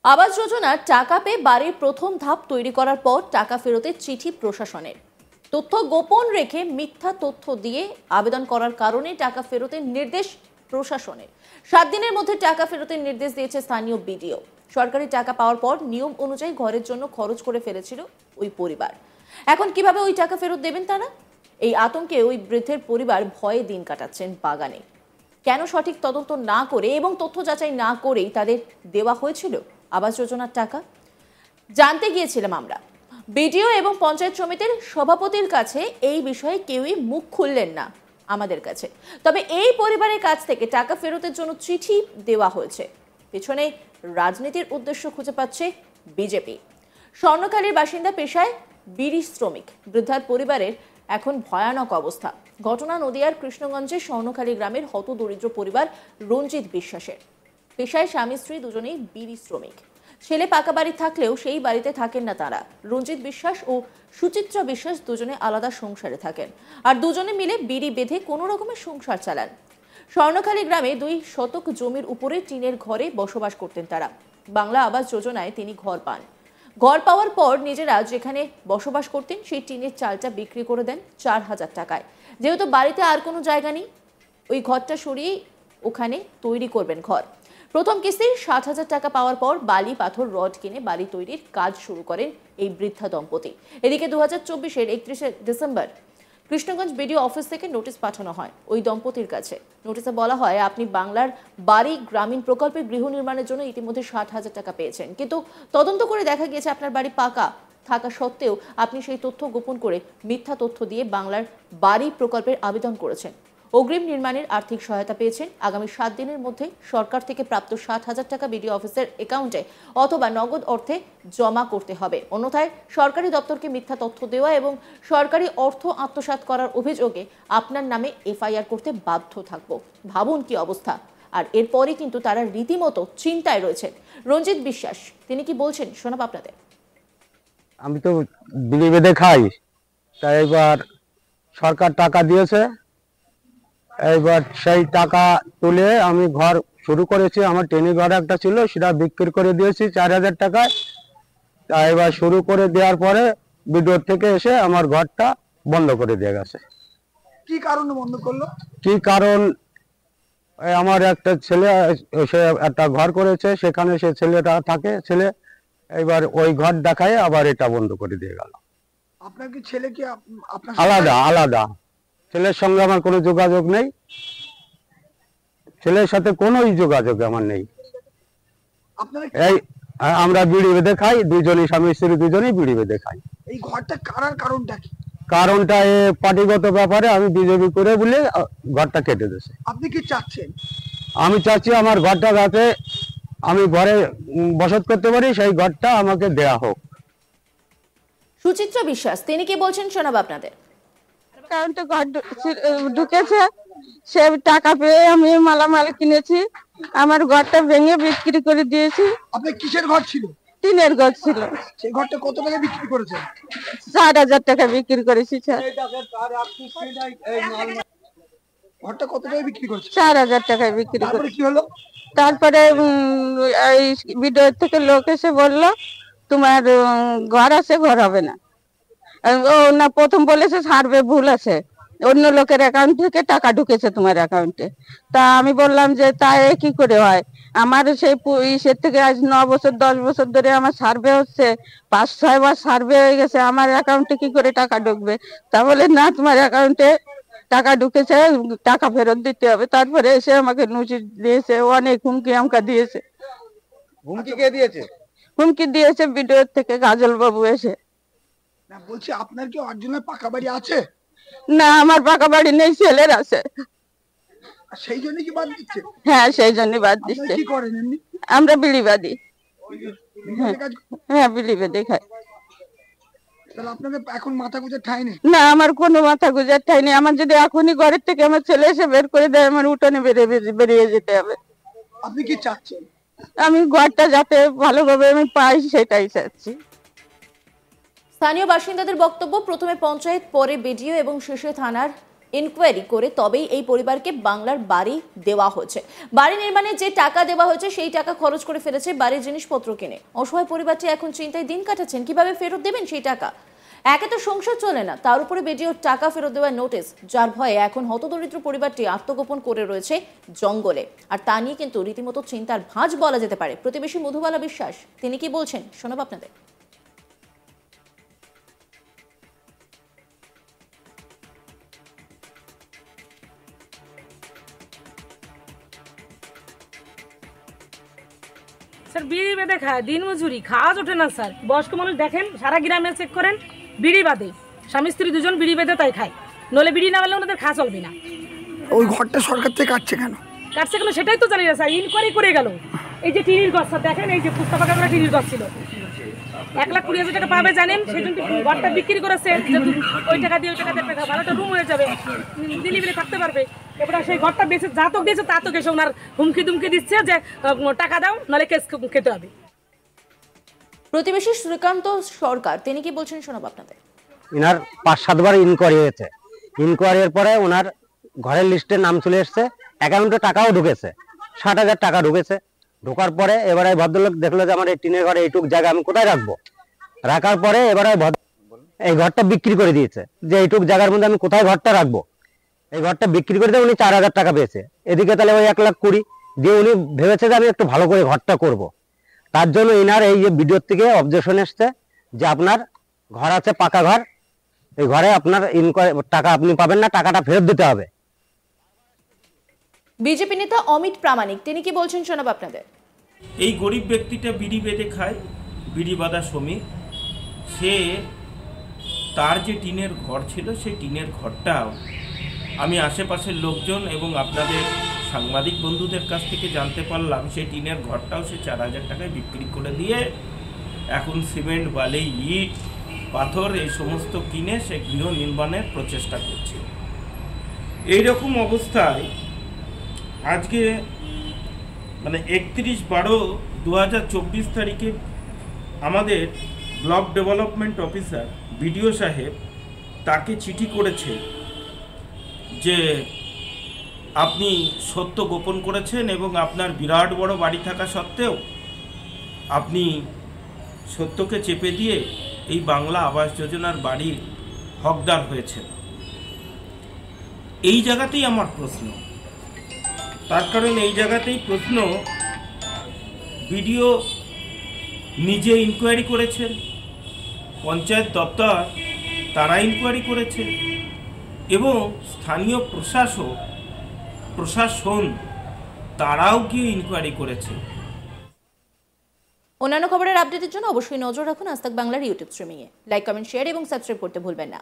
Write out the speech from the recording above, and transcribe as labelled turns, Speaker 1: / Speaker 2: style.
Speaker 1: আবাস যোজনার টাকা পেয়ে বাড়ির প্রথম ধাপ তৈরি করার পর টাকা ফেরতের চিঠি প্রশাসনের। তথ্য গোপন রেখে মিথ্যা তথ্য দিয়ে আবেদন করার কারণে টাকা ফেরতের নির্দেশ প্রশাসনের। 7 দিনের মধ্যে টাকা ফেরতের নির্দেশ দিয়েছে স্থানীয় বিডিও। সরকারি টাকা পাওয়ার পর নিয়ম অনুযায়ী ঘরের জন্য খরচ করে ফেলেছিল ওই পরিবার। এখন কিভাবে ওই টাকা ফেরত দেবেন তারা? এই আতঙ্কে ওই বৃদ্ধের পরিবার ভয়ে দিন কাটাচ্ছেন বাগানে। কেন সঠিক তদন্ত না করে এবং তথ্য যাচাই না করেই তাদের দেওয়া হয়েছিল আবাস যোজনার টাকা, জানতে গিয়েছিলাম আমরা। বিডিও এবং পঞ্চায়েত সমিতির সভাপতির কাছে এই বিষয়ে কেউই মুখ খুললেন না আমাদের কাছে। তবে এই পরিবারের কাছ থেকে টাকা ফেরতের জন্য চিঠি দেওয়া হয়েছে। পেছনে রাজনীতির উদ্দেশ্য খুঁজে পাচ্ছে বিজেপি। স্বর্ণখালীর বাসিন্দা, পেশায় বিড়ি শ্রমিক বৃদ্ধার পরিবারের এখন ভয়ানক অবস্থা। ঘটনা নদিয়ার কৃষ্ণগঞ্জের স্বর্ণখালী গ্রামের হতদরিদ্র পরিবার রঞ্জিত বিশ্বাসের। পেশায় স্বামী স্ত্রী দুজনেই বিড়ি শ্রমিক। ছেলে পাকা বাড়ি থাকলেও সেই বাড়িতে থাকেন না তারা। রঞ্জিত বিশ্বাস ও সুচিত্রা বিশ্বাস দুজনে আলাদা সংসারে থাকেন, আর দুজনে মিলে বিড়ি বেঁধে কোনো রকমের সংসার চালান। স্বর্ণখালী গ্রামে 2 শতক জমির উপরে টিনের ঘরে বসবাস করতেন তারা। বাংলা আবাস যোজনায় তিনি ঘর পান। ঘর পাওয়ার পর নিজেরা যেখানে বসবাস করতেন সেই টিনের চালটা বিক্রি করে দেন 4,000 টাকায়। যেহেতু বাড়িতে আর কোনো জায়গা নেই, ওই ঘরটা সরিয়ে ওখানে তৈরি করবেন ঘর। প্রথম কিস্তির 7,000 টাকা পাওয়ার পর বালি পাথর রড কিনে বাড়ি তৈরির কাজ শুরু করেন এই বৃদ্ধা দম্পতি। এদিকে 2024-এর 31শে ডিসেম্বর কৃষ্ণগঞ্জ বিডিও অফিস থেকে নোটিশ পাঠানো হয় ওই দম্পতির কাছে। নোটিশে বলা হয়, আপনি বাংলার বাড়ি গ্রামীণ প্রকল্পে গৃহ নির্মাণের জন্য ইতিমধ্যে 60,000 টাকা পেয়েছেন, কিন্তু তদন্ত করে দেখা গিয়েছে আপনার বাড়ি পাকা থাকা সত্ত্বেও আপনি সেই তথ্য গোপন করে মিথ্যা তথ্য দিয়ে বাংলার বাড়ি প্রকল্পের আবেদন করেছেন। অগ্রিম নির্মাণের আর্থিক সহায়তা পেয়েছেন। আগামী 7 দিনের মধ্যে সরকার থেকে প্রাপ্ত 60,000 টাকা বিডিও অফিসের অ্যাকাউন্টে অথবা নগদ অর্থে জমা করতে হবে। অন্যথায় সরকারি দপ্তরকে মিথ্যা তথ্য দেওয়া এবং সরকারি অর্থ আত্মসাৎ করার অভিযোগে আপনার নামে এফআইআর করতে বাধ্য থাকবো। ভাবুন কি অবস্থা। আর এরপরই কিন্তু তারা রীতিমতো চিন্তায় রয়েছেন। রঞ্জিত বিশ্বাস তিনি কি বলছেন শোনাব আপনাদের।
Speaker 2: আমি তো বিড়ি বেঁধে খাই, তাই এবার সরকার টাকা দিয়েছে, এইবার সেই টাকা তুলে আমি ঘর শুরু করেছি। আমার টেনে ঘর একটা ছিল, সেটা বিক্রি করে দিয়েছি 4,000 টাকায়। তা এবার শুরু করে দেওয়ার পরে বিডিওর থেকে এসে আমার ঘরটা বন্ধ করে দিয়ে গেছে।
Speaker 3: কি কারণে বন্ধ করলো?
Speaker 2: কি কারণ, আমার একটা ছেলে, সে একটা ঘর করেছে, সেখানে সে ছেলেটা থাকে ছেলে, এবার ওই ঘর দেখায় আবার এটা বন্ধ করে দিয়ে গেল।
Speaker 3: আপনার কি ছেলে কি আপনার
Speaker 2: আলাদা আলাদা, ছেলের সঙ্গে আমার কোনো যোগাযোগ নেই, ছেলের সাথে কোনো যোগাযোগ আমার নেই।
Speaker 3: আপনারা
Speaker 2: এই আমরা বিড়ি বেঁধে খাই, দুজনই স্বামী স্ত্রী দুজনেই বিড়ি বেঁধে খাই।
Speaker 3: এই ঘরটা কারার কারণটা কি?
Speaker 2: কারণটা এ পার্টিগত ব্যাপারে আমি বিজেপি করে বলে ঘরটা কেটে দিয়েছে।
Speaker 3: আপনি কি চাচ্ছেন?
Speaker 2: আমি চাচ্ছি আমার ঘরটা যাতে আমি ঘরে বসত করতে পারি, সেই ঘরটা আমাকে দেয়া হোক।
Speaker 1: সুচিত্রা বিশ্বাস তিনি কি বলছেন শোনাব আপনাদের।
Speaker 4: অ্যাকাউন্টে ঘর ঢুকেছে, সে টাকা পেয়ে আমি মালামাল কিনেছি, আমার ঘরটা ভেঙে বিক্রি করে দিয়েছি।
Speaker 3: আপনার কিসের ঘর ছিল?
Speaker 4: টিনের ঘর ছিল।
Speaker 3: সেই ঘরটা কত টাকা বিক্রি করেছেন?
Speaker 4: 4,000 টাকা বিক্রি করেছি স্যার।
Speaker 3: ঘরটা কত টাকা বিক্রি করেছেন?
Speaker 4: 4,000 টাকায় বিক্রি
Speaker 3: তারপরে
Speaker 4: করেছি।
Speaker 3: কি হলো?
Speaker 4: তারপরে এই ভিডিও থেকে লোক এসে বলল, তোমার ঘর আছে, ঘর হবে না। ও না, প্রথম বলেছে সার্ভে ভুল আছে, অন্য লোকের অ্যাকাউন্ট থেকে টাকা ঢুকেছে তোমার অ্যাকাউন্টে। তা আমি বললাম যে তাই কি করে হয়, আমার সেই ইসের থেকে আজ 9 বছর 10 বছর ধরে আমার সার্ভে হচ্ছে, 5-6 বার সার্ভে হয়ে গেছে, আমার অ্যাকাউন্টে কি করে টাকা ঢুকবে? তা বলে না, তোমার অ্যাকাউন্টে টাকা ঢুকেছে, টাকা ফেরত দিতে হবে। তারপরে এসে আমাকে নোটিশ দিয়েছে, অনেক হুমকি আমকা দিয়েছে।
Speaker 3: হুমকি কে দিয়েছে?
Speaker 4: হুমকি দিয়েছে ভিডিও থেকে গাজল বাবু এসে।
Speaker 3: না, বলছি আপনার কি অরিজিনাল পাকা বাড়ি আছে?
Speaker 4: না, আমার পাকা বাড়ি নেই, ছেলের আছে।
Speaker 3: আর সেই জন্য কি বাদ দিচ্ছে?
Speaker 4: হ্যাঁ, সেই জন্য বাদ
Speaker 3: আপনারা
Speaker 4: দিচ্ছে।
Speaker 3: কি করেন এমনি?
Speaker 4: আমরা বিড়িবাদী।
Speaker 3: বিদেশে কাজ?
Speaker 4: হ্যাঁ, বিড়ি বেঁধে খাই।
Speaker 3: তাহলে আপনাদের এখন মাথা গুঁজে ঠাঁই নেই?
Speaker 4: না, আমার কোনো মাথা গুজার ঠাই নেই। আমার যদি এখনই ঘরের থেকে আমার ছেলে এসে বের করে দেয়, আমার উঠানে বেরিয়ে যেতে হবে।
Speaker 3: আপনি কি চাচ্ছেন?
Speaker 4: আমি ঘরটা যাতে ভালোভাবে আমি পাই, সেটাই চাচ্ছি।
Speaker 1: স্থানীয় বাসিন্দাদের বক্তব্য, প্রথমে পঞ্চায়েত, পরে বিডিও এবং শেষে থানার ইনকোয়ারি করে তবেই এই পরিবারকে বাংলার বাড়ি দেওয়া হচ্ছে। বাড়ি নির্মাণে যে টাকা দেওয়া হয়েছে সেই টাকা খরচ করে ফেলেছে বাড়ির জিনিসপত্র কিনে। অসহায় পরিবারটি এখন চিন্তায় দিন কাটাচ্ছেন, কিভাবে ফেরত দেবেন সেই টাকা। একে তো সংসার চলে না, তার উপরে বিডিওর টাকা ফেরত দেওয়ার নোটিশ, যার ভয়ে এখন হতদরিদ্র পরিবারটি আত্মগোপন করে রয়েছে জঙ্গলে। আর তা নিয়ে কিন্তু রীতিমতো চিন্তার ভাঁজ বলা যেতে পারে। প্রতিবেশী মধুবালা বিশ্বাস তিনি কি বলছেন শোনাব আপনাদের।
Speaker 5: স্যার বিড়ি বেঁধে খায়, দিন মজুরি, খাওয়া ওঠে না স্যার। বয়স্ক মানুষ দেখেন, সারা গ্রামে চেক করেন, বিড়ি বাদে স্বামী স্ত্রী দুজন বিড়ি বেঁধে তাই খায়, নলে বিড়ি না পেলে ওনাদের খাওয়া চলবে না।
Speaker 3: ওই ঘরটা সরকার থেকে কাটছে কেন?
Speaker 5: কাটছে কেন সেটাই তো জানি না স্যার। ইনকোয়ারি করে গেল, এই যে টিনির গছ দেখেন, এই যে পুস্তা পাকা করা টিনির গছ ছিল, 1,20,000 টাকা পাবে জানেন, সেই জন্য ঘরটা বিক্রি করেছে, ওই টাকা দিয়ে ভালো একটা রুম হয়ে যাবে, দিলিবিলি থাকতে পারবে। এবার সেই ঘরটা বেঁচে যা তো দিয়েছে তা তো গেছে, ওনার হুমকি দুমকি দিচ্ছে যে টাকা দাও নাহলে কেস খেতে হবে।
Speaker 1: প্রতিবেশী শ্রীকান্ত সরকার তিনি কি বলছেন শোনাব আপনাদের।
Speaker 2: ইনার 5-7 বার ইনকোয়ারি হয়েছে। ইনকোয়ারির পরে ওনার ঘরের লিস্টে নাম চলে এসছে, অ্যাকাউন্টে টাকাও ঢুকেছে, 60,000 টাকা ঢুকেছে। ঢোকার পরে এবারে ভদ্রলোক দেখলো যে আমার এই টিনের ঘরে এইটুক জায়গা আমি কোথায় রাখবো। রাখার পরে এবারে এই ঘরটা বিক্রি করে দিয়েছে, যে এইটুক জায়গার মধ্যে আমি কোথায় ঘরটা রাখবো। এই ঘরটা বিক্রি করে দিয়ে উনি 4,000 টাকা পেয়েছে। এদিকে তাহলে ওই 1,20,000 দিয়ে উনি ভেবেছে যে আমি একটু ভালো করে ঘরটা করব। তার জন্য ইনার এই যে ভিডিওর থেকে অবজেকশন এসছে যে আপনার ঘর আছে, পাকা ঘর, এই ঘরে আপনার টাকা আপনি পাবেন না, টাকাটা ফেরত দিতে হবে।
Speaker 1: বিজেপি নেতা অমিত প্রামাণিক তিনি কি বলছেন শোনাব আপনাদের।
Speaker 6: এই গরিব ব্যক্তিটা বিড়ি বেঁধে খায়, বিড়ি বাঁধা শ্রমিক। সে তার যে টিনের ঘর ছিল সেই টিনের ঘরটাও আমি আশেপাশের লোকজন এবং আপনাদের সাংবাদিক বন্ধুদের কাছ থেকে জানতে পারলাম, সেই টিনের ঘরটাও সে 4,000 টাকায় বিক্রি করে দিয়ে এখন সিমেন্ট, বালি, ইট, পাথর এই সমস্ত কিনে সে গৃহ নির্মাণের প্রচেষ্টা করছে। এইরকম অবস্থায় আজকে 31/12/2024 তারিখে আমাদের ব্লক ডেভেলপমেন্ট অফিসার বিডিও সাহেব তাকে চিঠি করেছে যে আপনি সত্য গোপন করেছেন এবং আপনার বিরাট বড় বাড়ি থাকা সত্ত্বেও আপনি সত্যকে চেপে দিয়ে এই বাংলা আবাস যোজনার বাড়ির হকদার হয়েছেন। এই জায়গাতেই আমার প্রশ্ন, তার কারণ এই জায়গাতেই প্রশ্ন, বিডিও নিজে ইনকোয়ারি করেছেন, পঞ্চায়েত দপ্তর তারা ইনকোয়ারি করেছে এবং স্থানীয় প্রশাসন তারাও গিয়ে ইনকোয়ারি করেছে।
Speaker 1: অন্যান্য খবরের আপডেটের জন্য অবশ্যই নজর রাখুন আজ তাক বাংলার ইউটিউব স্ট্রিমিংয়ে। লাইক, কমেন্ট, শেয়ার এবং সাবস্ক্রাইব করতে ভুলবেন না।